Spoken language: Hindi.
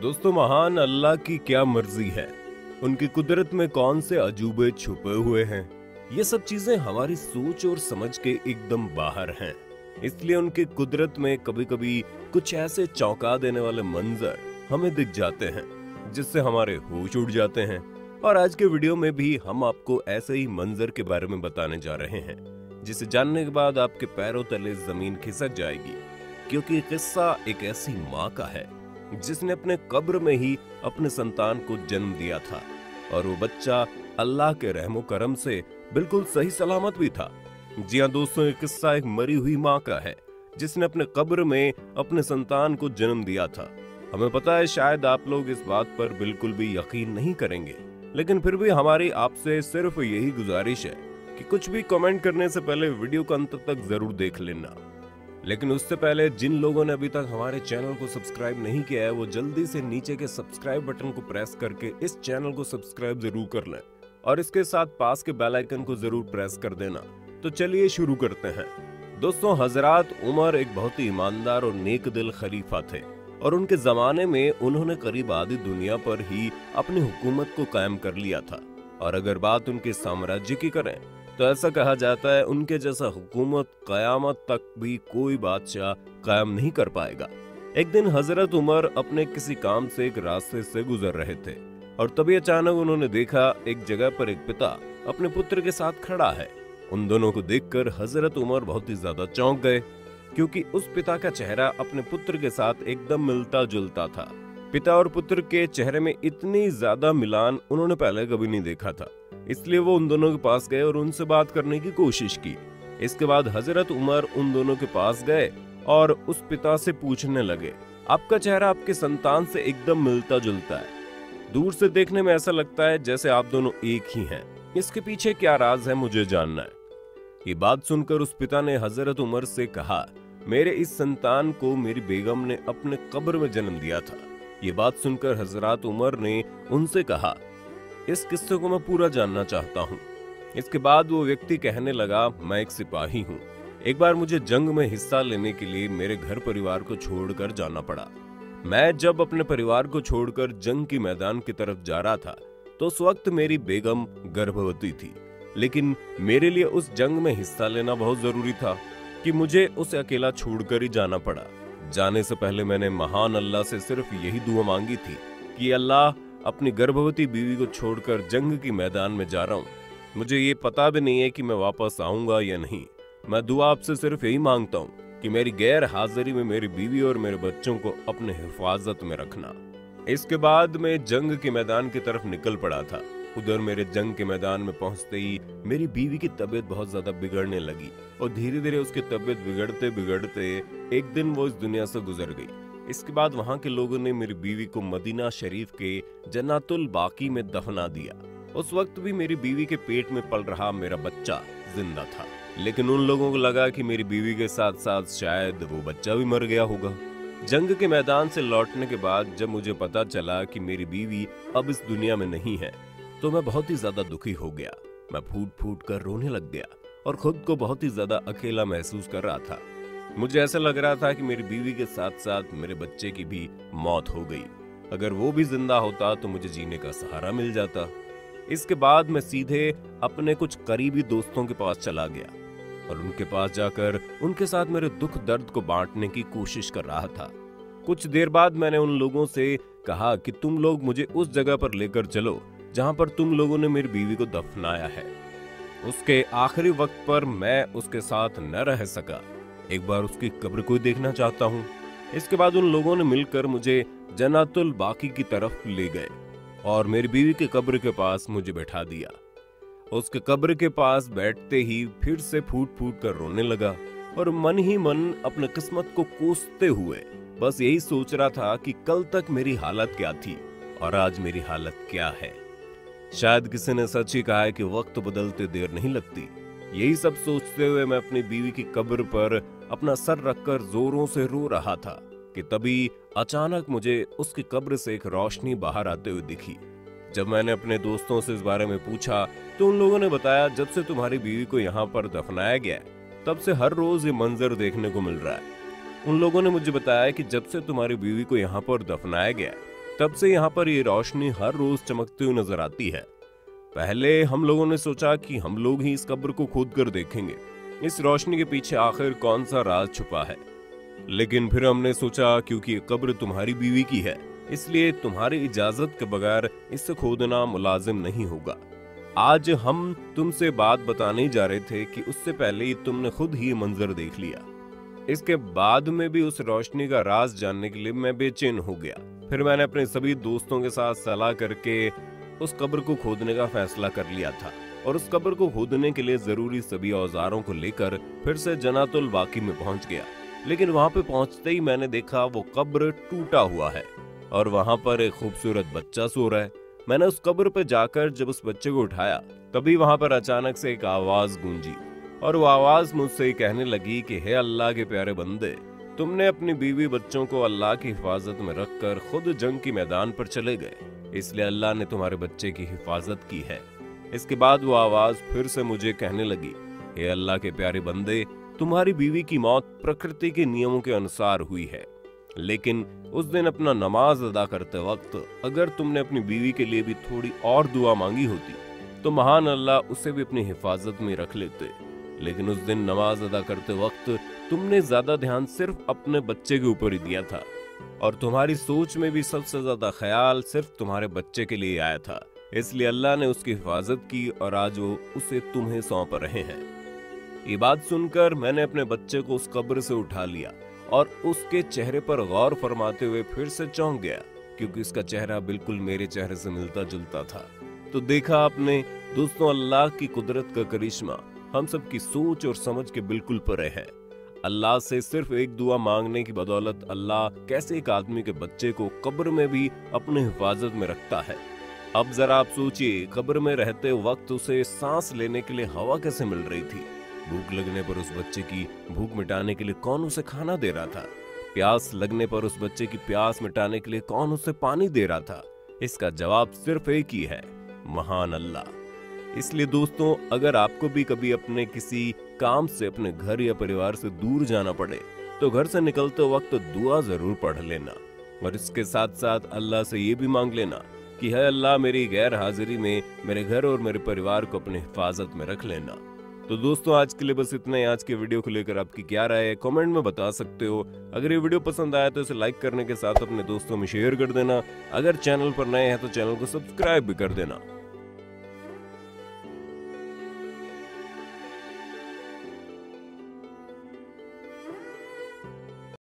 दोस्तों, महान अल्लाह की क्या मर्जी है। उनकी कुदरत में कौन से अजूबे छुपे हुए हैं। ये सब चीजें हमारी सोच और समझ के एकदम बाहर हैं। इसलिए उनकी कुदरत में कभी कभी कुछ ऐसे चौंका देने वाले मंजर हमें दिख जाते हैं जिससे हमारे होश उड़ जाते हैं। और आज के वीडियो में भी हम आपको ऐसे ही मंजर के बारे में बताने जा रहे हैं जिसे जानने के बाद आपके पैरों तले जमीन खिसक जाएगी, क्योंकि किस्सा एक ऐसी माँ का है जिसने अपने कब्र में ही अपने संतान को जन्म दिया था और वो बच्चा अल्लाह के रहमो करम से बिल्कुल सही सलामत भी था। जी हाँ दोस्तों, ये किस्सा एक मरी हुई माँ का है जिसने अपने कब्र में अपने संतान को जन्म दिया था। हमें पता है शायद आप लोग इस बात पर बिल्कुल भी यकीन नहीं करेंगे, लेकिन फिर भी हमारी आपसे सिर्फ यही गुजारिश है कि कुछ भी कमेंट करने से पहले वीडियो को अंत तक जरूर देख लेना। लेकिन उससे पहले जिन लोगों ने अभी तक हमारे चैनल को सब्सक्राइब नहीं किया है वो जल्दी से नीचे के सब्सक्राइब बटन को प्रेस करके इस चैनल को सब्सक्राइब जरूर कर लें और इसके साथ पास के बेल आइकन को जरूर प्रेस कर देना। तो चलिए शुरू करते हैं। दोस्तों, हजरत उमर एक बहुत ही ईमानदार और नेक दिल खलीफा थे और उनके जमाने में उन्होंने करीब आधी दुनिया पर ही अपनी हुकूमत को कायम कर लिया था। और अगर बात उनके साम्राज्य की करें तो ऐसा कहा जाता है उनके जैसा हुकूमत कयामत तक भी कोई बादशाह कायम नहीं कर पाएगा। एक दिन हजरत उमर अपने किसी काम से एक रास्ते से गुजर रहे थे और तभी अचानक उन्होंने देखा एक जगह पर एक पिता अपने पुत्र के साथ खड़ा है। उन दोनों को देखकर हजरत उमर बहुत ही ज्यादा चौंक गए, क्योंकि उस पिता का चेहरा अपने पुत्र के साथ एकदम मिलता जुलता था। पिता और पुत्र के चेहरे में इतनी ज्यादा मिलान उन्होंने पहले कभी नहीं देखा था। इसलिए वो उन दोनों के पास गए और उनसे बात करने की कोशिश की। इसके बाद हजरत उमर उन दोनों के पास गए और उस पिता से पूछने लगे, आपका चेहरा आपके संतान से एकदम मिलता जुलता है। दूर से देखने में ऐसा लगता है जैसे आप दोनों एक ही हैं। इसके पीछे क्या राज है, मुझे जानना है। ये बात सुनकर उस पिता ने हजरत उमर से कहा, मेरे इस संतान को मेरी बेगम ने अपने कब्र में जन्म दिया था। ये बात सुनकर हजरत उमर ने उनसे कहा, इस किस्से को मैं पूरा जानना चाहता हूँ। इसके बाद वो व्यक्ति कहने लगा, मैं एक सिपाही हूँ। एक बार मुझे जंग में हिस्सा लेने के लिए मेरे घर परिवार को छोड़कर जाना पड़ा। मैं जब अपने परिवार को छोड़कर जंग की मैदान की तरफ जा रहा था तो उस वक्त मेरी बेगम गर्भवती थी, लेकिन मेरे लिए उस जंग में हिस्सा लेना बहुत जरूरी था कि मुझे उसे अकेला छोड़कर ही जाना पड़ा। जाने से पहले मैंने महान अल्लाह से सिर्फ यही दुआ मांगी थी कि अल्लाह, अपनी गर्भवती बीवी को छोड़कर जंग की मैदान में जा रहा हूँ। मुझे ये पता भी नहीं है कि मैं वापस आऊंगा या नहीं। मैं दुआ आपसे सिर्फ यही मांगता हूँ कि मेरी गैर हाजिरी में मेरी बीवी और मेरे बच्चों को अपने हिफाजत में रखना। इसके बाद मैं जंग के मैदान की तरफ निकल पड़ा था। उधर मेरे जंग के मैदान में पहुंचते ही मेरी बीवी की तबीयत बहुत ज्यादा बिगड़ने लगी और धीरे धीरे उसकी तबीयत बिगड़ते बिगड़ते एक दिन वो इस दुनिया से गुजर गई। इसके बाद वहां के लोगों ने मेरी बीवी को मदीना शरीफ के जन्नतुल बाकी में दफना दिया। उस वक्त भी मेरी बीवी के पेट में पल रहा मेरा बच्चा जिंदा था, लेकिन उन लोगों को लगा कि मेरी बीवी के साथ साथ शायद वो बच्चा भी मर गया होगा। जंग के मैदान से लौटने के बाद जब मुझे पता चला कि मेरी बीवी अब इस दुनिया में नहीं है तो मैं बहुत ही ज्यादा दुखी हो गया। मैं फूट फूट कर रोने लग गया और खुद को बहुत ही ज्यादा अकेला महसूस कर रहा था। मुझे ऐसा लग रहा था कि मेरी बीवी के साथ साथ मेरे बच्चे की भी मौत हो गई। अगर वो भी जिंदा होता तो मुझे जीने का सहारा मिल जाता। इसके बाद मैं सीधे अपने कुछ करीबी दोस्तों के पास चला गया और उनके पास जाकर उनके साथ मेरे दुख दर्द को बांटने की कोशिश कर रहा था। कुछ देर बाद मैंने उन लोगों से कहा कि तुम लोग मुझे उस जगह पर लेकर चलो जहां पर तुम लोगों ने मेरी बीवी को दफनाया है। उसके आखिरी वक्त पर मैं उसके साथ न रह सका। एक बार उसकी कब्र को देखना चाहता हूँ। इसके बाद उन लोगों ने मिलकर मुझे जन्नतुल बाकी की तरफ ले गए और मेरी बीवी के कब्र के पास मुझे बैठा दिया। उसके कब्र के पास बैठते ही फिर से फूट फूट कर रोने लगा और मन ही मन अपने किस्मत को कोसते हुए बस यही सोच रहा था कि कल तक मेरी हालत क्या थी और आज मेरी हालत क्या है। शायद किसी ने सच ही कहा है कि वक्त बदलते देर नहीं लगती। यही सब सोचते हुए मैं अपनी बीवी की कब्र पर अपना सर रखकर जोरों से रो रहा था कि तभी अचानक मुझे उसकी कब्र से एक रोशनी बाहर आते हुए दिखी। जब मैंने अपने दोस्तों से इस बारे में पूछा तो उन लोगों ने बताया, जब से तुम्हारी बीवी को यहाँ पर दफनाया गया तब से हर रोज ये मंजर देखने को मिल रहा है। उन लोगों ने मुझे बताया कि जब से तुम्हारी बीवी को यहाँ पर दफनाया गया तब से यहाँ पर ये रोशनी हर रोज चमकती हुई नजर आती है। पहले हम लोगों ने सोचा कि हम लोग ही इस कब्र को खोद कर देखेंगे, इस रोशनी के पीछे आखिर कौन सा राज छुपा है। लेकिन फिर हमने सोचा क्योंकि ये कब्र तुम्हारी बीवी की है, इसलिए तुम्हारी इजाजत के बगैर इसे खोदना मुलाजिम नहीं होगा। आज हम तुमसे बात बताने जा रहे थे कि उससे पहले ही तुमने खुद ही मंजर देख लिया। इसके बाद में भी उस रोशनी का राज जानने के लिए मैं बेचैन हो गया। फिर मैंने अपने सभी दोस्तों के साथ सलाह करके उस कब्र को खोदने का फैसला कर लिया था और उस कब्र को खोदने के लिए जरूरी सभी औजारों को लेकर फिर से जन्नतुल बाकी में पहुंच गया। लेकिन वहां पे पहुंचते ही मैंने देखा वो कब्र टूटा हुआ है और वहां पर एक खूबसूरत बच्चा सो रहा है। मैंने उस कब्र पे जाकर जब उस बच्चे को उठाया, तभी वहां पर अचानक से एक आवाज गूंजी और वो आवाज मुझसे कहने लगी कि हे अल्लाह के प्यारे बंदे, तुमने अपनी बीवी बच्चों को अल्लाह की हिफाजत में रखकर खुद जंग की मैदान पर चले गए, इसलिए अल्लाह ने तुम्हारे बच्चे की हिफाजत की है। इसके बाद वो आवाज फिर से मुझे कहने लगी, हे अल्लाह के प्यारे बंदे, तुम्हारी बीवी की मौत प्रकृति के नियमों के अनुसार हुई है, लेकिन उस दिन अपना नमाज अदा करते वक्त अगर तुमने अपनी बीवी के लिए भी थोड़ी और दुआ मांगी होती तो महान अल्लाह उसे भी अपनी हिफाजत में रख लेते। लेकिन उस दिन नमाज अदा करते वक्त तुमने ज्यादा ध्यान सिर्फ अपने बच्चे के ऊपर ही दिया था और तुम्हारी सोच में भी सबसे ज्यादा ख्याल सिर्फ तुम्हारे बच्चे के लिए आया था, इसलिए अल्लाह ने उसकी हिफाजत की और आज वो उसे तुम्हें सौंप रहे हैं। ये बात सुनकर मैंने अपने बच्चे को उस कब्र से उठा लिया और उसके चेहरे पर गौर फरमाते हुए फिर से चौंक गया, क्योंकि उसका चेहरा बिल्कुल मेरे चेहरे से मिलता जुलता था। तो देखा आपने दोस्तों, अल्लाह की कुदरत का करिश्मा हम सब की सोच और समझ के बिल्कुल परे है। अल्लाह से सिर्फ एक दुआ मांगने की बदौलत अल्लाह कैसे एक आदमी के बच्चे को कब्र में भी अपनी हिफाजत में रखता है। अब जरा आप सोचिए, कब्र में रहते वक्त उसे सांस लेने के लिए हवा कैसे मिल रही थी। भूख लगने पर उस बच्चे की भूख मिटाने के लिए कौन उसे खाना दे रहा था। प्यास लगने पर उस बच्चे की प्यास मिटाने के लिए कौन उसे पानी दे रहा था। इसका जवाब सिर्फ एक ही है, महान अल्लाह। इसलिए दोस्तों, अगर आपको भी कभी अपने किसी काम से अपने घर या परिवार से दूर जाना पड़े तो घर से निकलते वक्त दुआ जरूर पढ़ लेना और इसके साथ साथ अल्लाह से ये भी मांग लेना कि है अल्लाह, मेरी गैर हाजिरी में मेरे घर और मेरे परिवार को अपनी हिफाजत में रख लेना। तो दोस्तों, आज के लिए बस इतना ही। आज के वीडियो को लेकर आपकी क्या राय है कमेंट में बता सकते हो। अगर ये वीडियो पसंद आया तो इसे लाइक करने के साथ अपने दोस्तों में शेयर कर देना। अगर चैनल पर नए हैं तो चैनल को सब्सक्राइब भी कर देना।